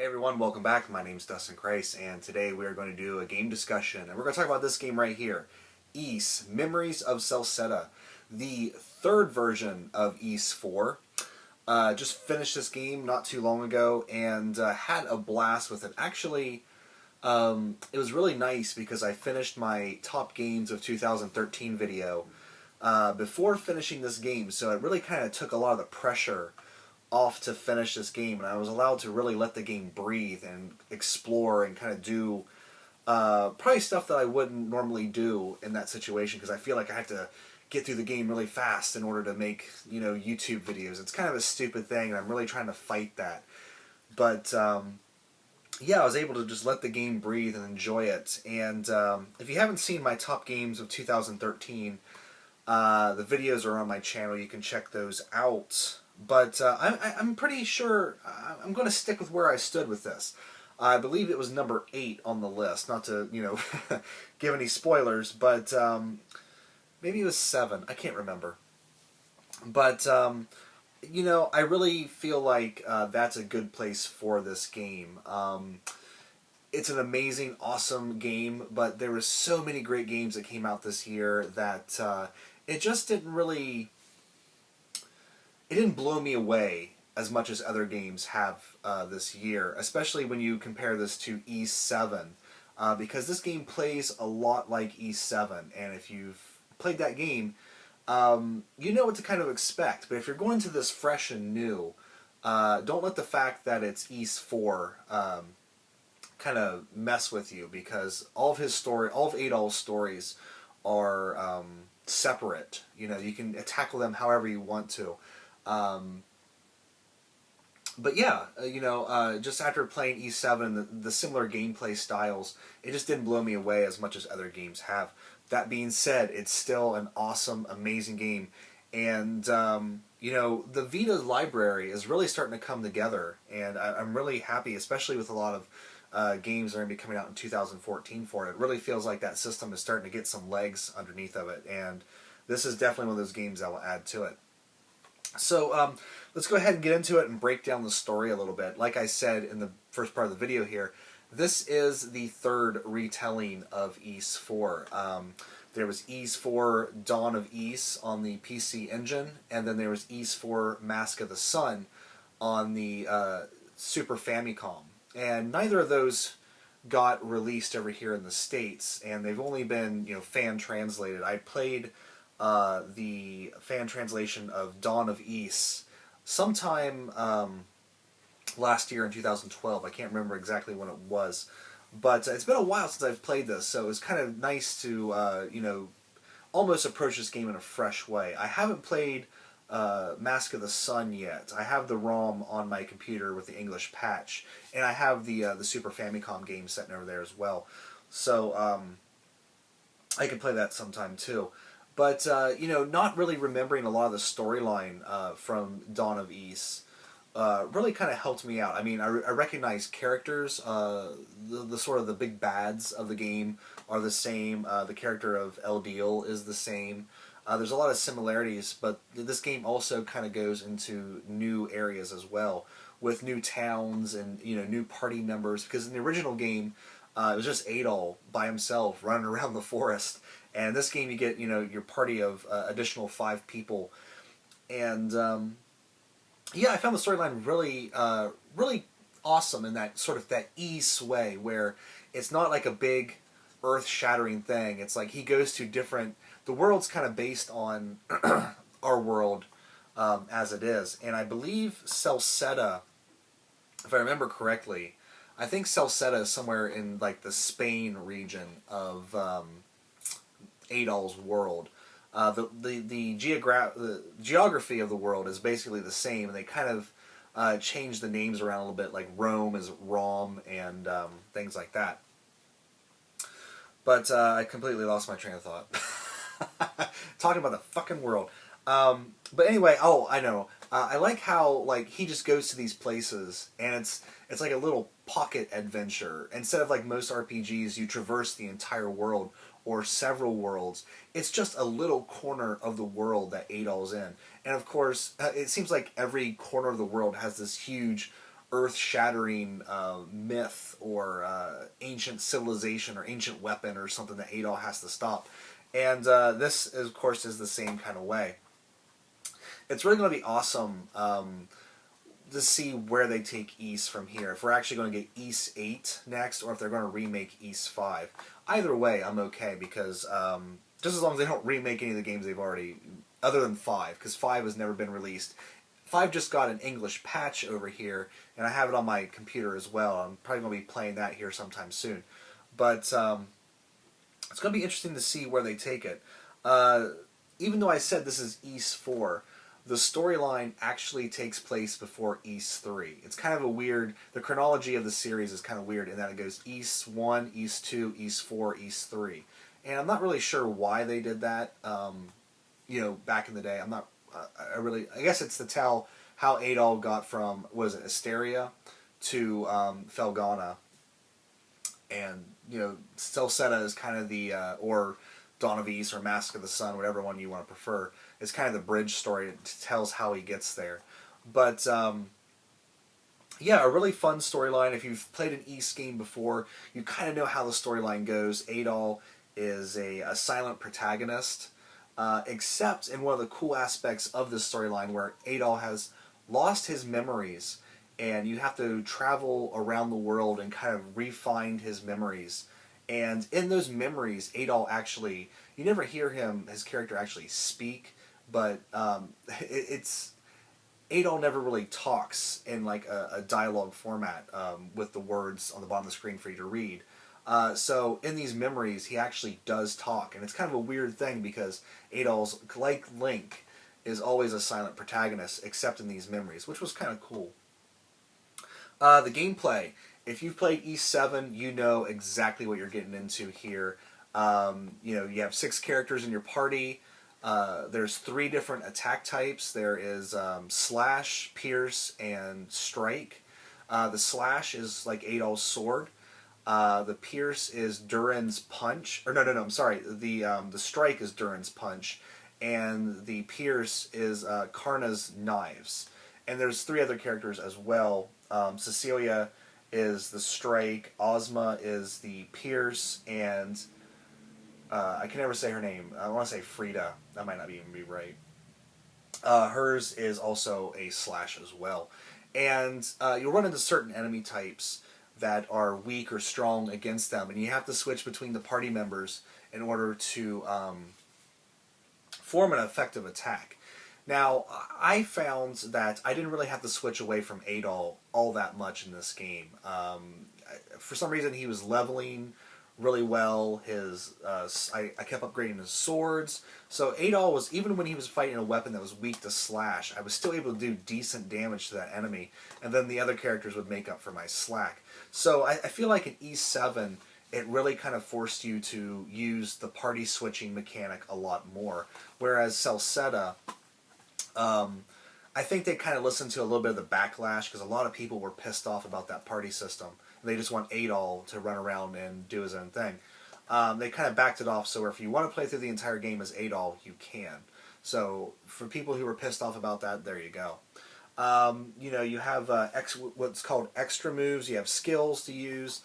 Hey everyone, welcome back. My name's dustinkreis, and today we are going to do a game discussion, and we're going to talk about this game right here, Ys, Memories of Celceta, the third version of Ys 4. Just finished this game not too long ago, and had a blast with it. Actually, it was really nice because I finished my top games of 2013 video before finishing this game, so it really kind of took a lot of the pressure off to finish this game, and I was allowed to really let the game breathe and explore and kind of do probably stuff that I wouldn't normally do in that situation, because I feel like I have to get through the game really fast in order to make, YouTube videos. It's kind of a stupid thing, and I'm really trying to fight that. But yeah, I was able to just let the game breathe and enjoy it. And if you haven't seen my top games of 2013, the videos are on my channel. You can check those out. But I'm pretty sure I'm going to stick with where I stood with this. I believe it was number 8 on the list. Not to, give any spoilers, but maybe it was 7. I can't remember. But, I really feel like that's a good place for this game. It's an amazing, awesome game, but there were so many great games that came out this year that it just didn't really... It didn't blow me away as much as other games have this year, especially when you compare this to Ys 7, because this game plays a lot like Ys 7, and if you've played that game, you know what to kind of expect. But if you're going to this fresh and new, don't let the fact that it's Ys 4 kind of mess with you, because all of Adol's stories are separate. You can tackle them however you want to. But yeah, just after playing Ys 7, the similar gameplay styles, it just didn't blow me away as much as other games have. That being said, it's still an awesome, amazing game. And, the Vita library is really starting to come together. And I'm really happy, especially with a lot of games that are going to be coming out in 2014 for it. It really feels like that system is starting to get some legs underneath of it. And this is definitely one of those games that will add to it. So let's go ahead and get into it and break down the story a little bit. Like I said in the first part of the video here, this is the third retelling of Ys 4. There was Ys 4 Dawn of Ys on the PC Engine, and then there was Ys 4 Mask of the Sun on the Super Famicom. And neither of those got released over here in the States, and they've only been fan translated. I played the fan translation of Dawn of Ys sometime last year in 2012. I can't remember exactly when it was, but it's been a while since I've played this, so it's kind of nice to almost approach this game in a fresh way. I haven't played Mask of the Sun yet. I have the ROM on my computer with the English patch, and I have the Super Famicom game sitting over there as well, so I can play that sometime too. But, not really remembering a lot of the storyline from Dawn of Ys really kind of helped me out. I mean, I recognize characters. The sort of the big bads of the game are the same. The character of Eldil is the same. There's a lot of similarities, but this game also kind of goes into new areas as well, with new towns and, new party members. Because in the original game, it was just Adol by himself running around the forest. And in this game, you get, your party of additional 5 people. And, yeah, I found the storyline really, really awesome in that sort of that Ys way, where it's not like a big earth-shattering thing. It's like he goes to different... The world's kind of based on our world as it is. And I believe Celceta, if I remember correctly, I think Celceta is somewhere in, like, the Spain region of... Adol's world. The geography of the world is basically the same, and they kind of change the names around a little bit, like Rome is Rom, and things like that. But I completely lost my train of thought. Talking about the fucking world. But anyway, I know. I like how he just goes to these places, and it's like a little pocket adventure. Instead of like most RPGs, you traverse the entire world or several worlds. It's just a little corner of the world that Adol's in. And of course, it seems like every corner of the world has this huge earth-shattering myth or ancient civilization or ancient weapon or something that Adol has to stop. And this, of course, is the same kind of way. It's really going to be awesome to see where they take Ys from here. If we're actually going to get Ys 8 next, or if they're going to remake Ys 5. Either way, I'm okay, because just as long as they don't remake any of the games they've already, other than 5, because 5 has never been released. 5 just got an English patch over here, and I have it on my computer as well. I'm probably going to be playing that here sometime soon. But it's going to be interesting to see where they take it. Even though I said this is Ys 4, the storyline actually takes place before Ys 3. It's kind of a weird, the chronology of the series is kind of weird in that it goes Ys 1, Ys 2, Ys 4, Ys 3. And I'm not really sure why they did that, back in the day. I'm not, I guess it's to tell how Adol got from, was it Asteria to Felghana. And, Celceta is kind of the, or Dawn of Ys or Mask of the Sun, whatever one you want to prefer. It's kind of the bridge story. It tells how he gets there. But, yeah, a really fun storyline. If you've played an Ys game before, you kind of know how the storyline goes. Adol is a silent protagonist, except in one of the cool aspects of this storyline where Adol has lost his memories, and you have to travel around the world and kind of re-find his memories. And in those memories, Adol actually, you never hear his character actually speak, but it's Adol never really talks in like a dialogue format with the words on the bottom of the screen for you to read. So in these memories, he actually does talk, and it's kind of a weird thing because Adol's, like Link, is always a silent protagonist, except in these memories, which was kind of cool. The gameplay. If you've played Ys 7, you know exactly what you're getting into here. You have 6 characters in your party. There's 3 different attack types. There is Slash, Pierce, and Strike. The Slash is like Adol's sword. The Pierce is Durin's punch. Or no, I'm sorry. The Strike is Durin's punch. And the Pierce is Karna's knives. And there's 3 other characters as well. Cecilia is the Strike, Ozma is the Pierce, and I can never say her name. I want to say Frida. That might not even be right. Hers is also a Slash as well. And you'll run into certain enemy types that are weak or strong against them, and you have to switch between the party members in order to form an effective attack. Now, I found that I didn't really have to switch away from Adol all that much in this game. For some reason, he was leveling really well. I kept upgrading his swords. So Adol was, even when he was fighting a weapon that was weak to Slash, I was still able to do decent damage to that enemy. And then the other characters would make up for my slack. So I feel like in Ys 7, it really kind of forced you to use the party switching mechanic a lot more. Whereas Celceta, I think they kind of listened to a little bit of the backlash because a lot of people were pissed off about that party system. They just want Adol to run around and do his own thing. They kind of backed it off, so if you want to play through the entire game as Adol, you can. So for people who were pissed off about that, there you go. You have what's called extra moves. You have skills to use.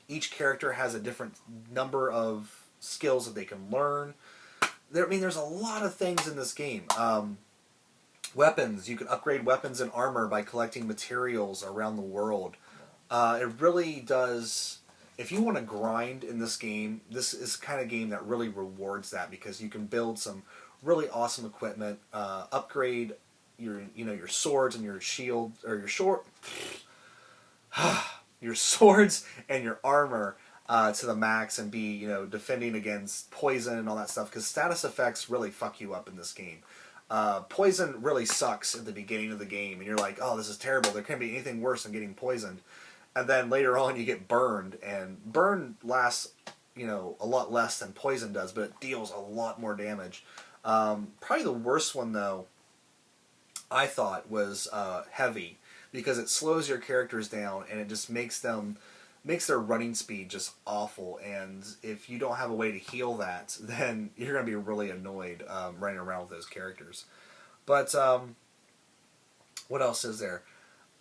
Each character has a different number of skills that they can learn. There's a lot of things in this game. Weapons. You can upgrade weapons and armor by collecting materials around the world. It really does... If you want to grind in this game, this is the kind of game that really rewards that because you can build some really awesome equipment, upgrade your swords and your shield, or your swords and your armor to the max and be, defending against poison and all that stuff, because status effects really fuck you up in this game. Poison really sucks at the beginning of the game, and you're like, oh, this is terrible. There can't be anything worse than getting poisoned. And then later on you get burned, and burn lasts, a lot less than poison does, but it deals a lot more damage. Probably the worst one, though, I thought, was heavy, because it slows your characters down, and it just makes their running speed just awful, and if you don't have a way to heal that, then you're going to be really annoyed running around with those characters. But, what else is there?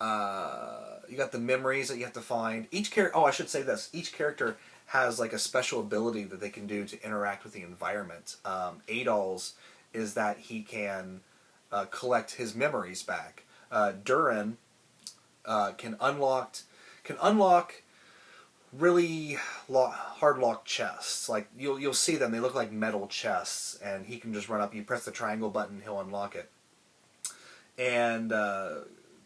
You got the memories that you have to find. Each character. Oh, I should say this. Each character has like a special ability that they can do to interact with the environment. Adol's is that he can collect his memories back. Durin can unlock really hard locked chests. Like you'll see them; they look like metal chests, and he can just run up. You press the triangle button, he'll unlock it. And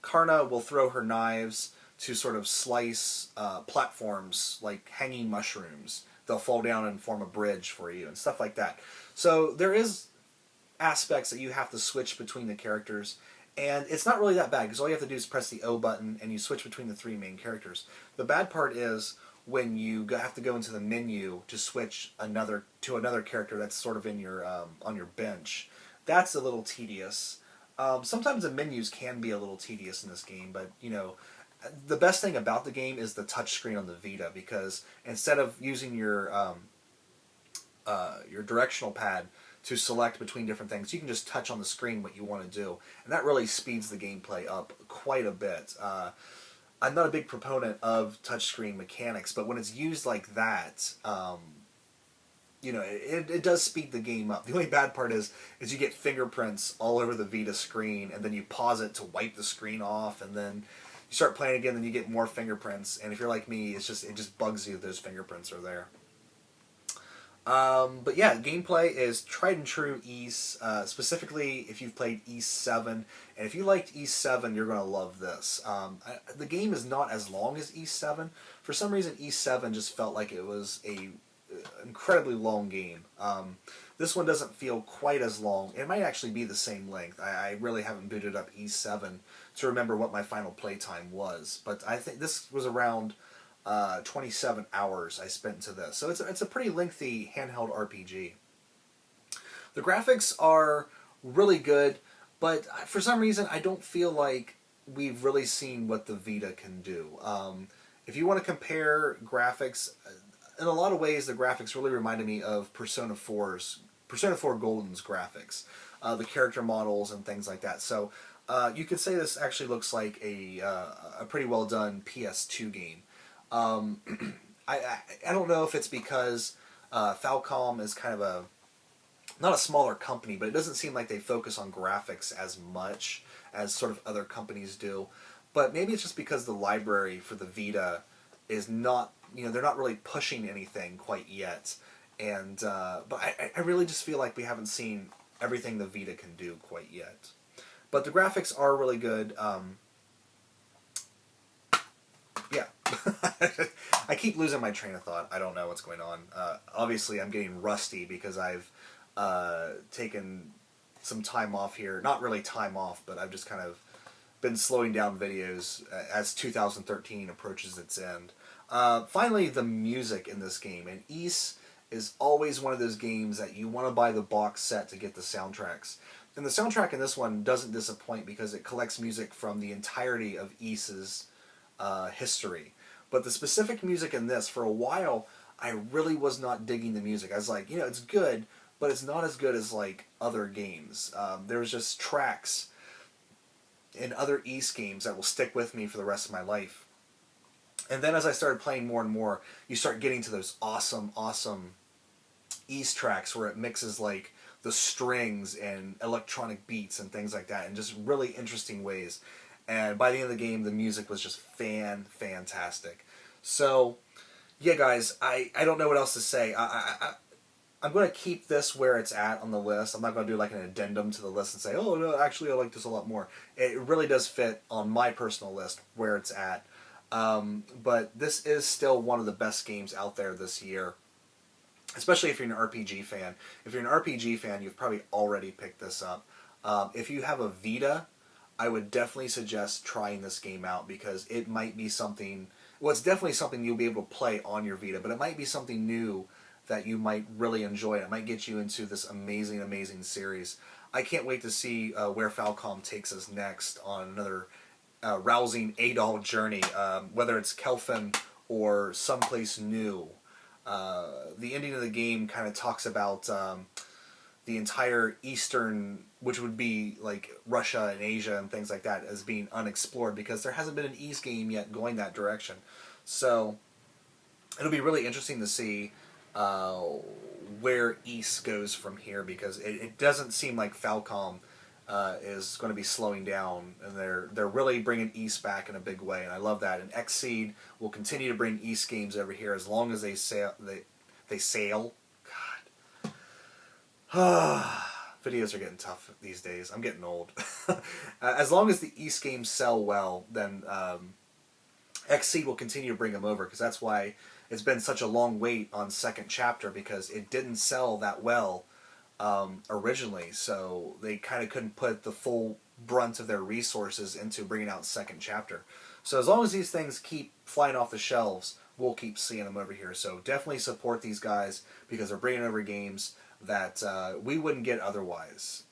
Karna will throw her knives to sort of slice platforms like hanging mushrooms. They'll fall down and form a bridge for you and stuff like that. So there is aspects that you have to switch between the characters, and it's not really that bad because all you have to do is press the O button and you switch between the three main characters. The bad part is when you have to go into the menu to switch to another character that's sort of in your on your bench. That's a little tedious. Sometimes the menus can be a little tedious in this game, but the best thing about the game is the touchscreen on the Vita, because instead of using your directional pad to select between different things, you can just touch on the screen what you want to do, and that really speeds the gameplay up quite a bit. I'm not a big proponent of touchscreen mechanics, but when it's used like that, it does speed the game up. The only bad part is you get fingerprints all over the Vita screen, and then you pause it to wipe the screen off, and then you start playing again, and you get more fingerprints. And if you're like me, it just bugs you that those fingerprints are there. But yeah, gameplay is tried and true Ys. Specifically, if you've played Ys 7, and if you liked Ys 7, you're going to love this. The game is not as long as Ys 7. For some reason, Ys 7 just felt like it was a incredibly long game. This one doesn't feel quite as long. It might actually be the same length. I really haven't booted up Ys 7 to remember what my final playtime was, but I think this was around 27 hours I spent into this. So it's a pretty lengthy handheld RPG. The graphics are really good, but for some reason I don't feel like we've really seen what the Vita can do. If you want to compare graphics, in a lot of ways the graphics really reminded me of Persona 4 Golden's graphics, the character models and things like that. So you could say this actually looks like a pretty well done PS2 game. I don't know if it's because Falcom is kind of not a smaller company, but it doesn't seem like they focus on graphics as much as sort of other companies do. But maybe it's just because the library for the Vita is not, they're not really pushing anything quite yet. And but I really just feel like we haven't seen everything the Vita can do quite yet. But the graphics are really good. Yeah. I keep losing my train of thought. I don't know what's going on. Obviously, I'm getting rusty because I've taken some time off here. Not really time off, but I've just kind of been slowing down videos as 2013 approaches its end. Finally, the music in this game. And Ys is always one of those games that you want to buy the box set to get the soundtracks. And the soundtrack in this one doesn't disappoint because it collects music from the entirety of Ys's history. But the specific music in this, for a while, I really was not digging the music. I was like, it's good, but it's not as good as like other games. There's just tracks in other Ys games that will stick with me for the rest of my life. And then as I started playing more and more, you start getting to those awesome Ys tracks where it mixes like the strings and electronic beats and things like that in just really interesting ways. And by the end of the game, the music was just fantastic. So, yeah, guys, I don't know what else to say. I'm going to keep this where it's at on the list. I'm not going to do like an addendum to the list and say, oh, no, actually, I like this a lot more. It really does fit on my personal list where it's at. But this is still one of the best games out there this year, especially if you're an RPG fan. If you're an RPG fan, you've probably already picked this up. If you have a Vita, I would definitely suggest trying this game out because it might be something, well, it's definitely something you'll be able to play on your Vita, but it might be something new that you might really enjoy. It might get you into this amazing series. I can't wait to see where Falcom takes us next on another rousing Adol journey, whether it's Kelfin or someplace new. The ending of the game kind of talks about the entire eastern which would be like Russia and Asia and things like that, as being unexplored because there hasn't been an East game yet going that direction. So it'll be really interesting to see where East goes from here, because it doesn't seem like Falcom is going to be slowing down, and they're really bringing East back in a big way, and I love that. And Xseed will continue to bring East games over here as long as they sail. They sail. God, videos are getting tough these days. I'm getting old. As long as the East games sell well, then Xseed will continue to bring them over, because that's why it's been such a long wait on second chapter, because it didn't sell that well originally, so they kind of couldn't put the full brunt of their resources into bringing out second chapter. So as long as these things keep flying off the shelves, we'll keep seeing them over here. So definitely support these guys, because they're bringing over games that we wouldn't get otherwise.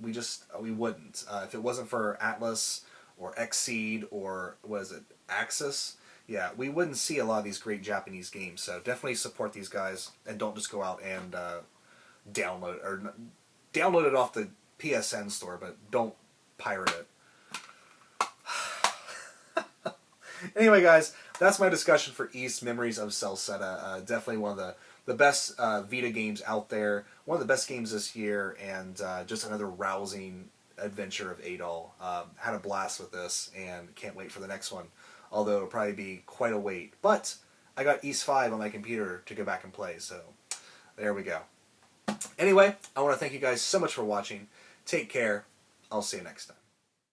We wouldn't. If it wasn't for Atlas or Xseed or, what is it, Axis, yeah, we wouldn't see a lot of these great Japanese games. So definitely support these guys, and don't just go out and download it off the PSN store, but don't pirate it. Anyway, guys, that's my discussion for East Memories of Celceta. Definitely one of the best Vita games out there. One of the best games this year, and just another rousing adventure of Adol. Had a blast with this, and can't wait for the next one. Although it'll probably be quite a wait. But I got East 5 on my computer to go back and play, so there we go. Anyway, I want to thank you guys so much for watching. Take care. I'll see you next time.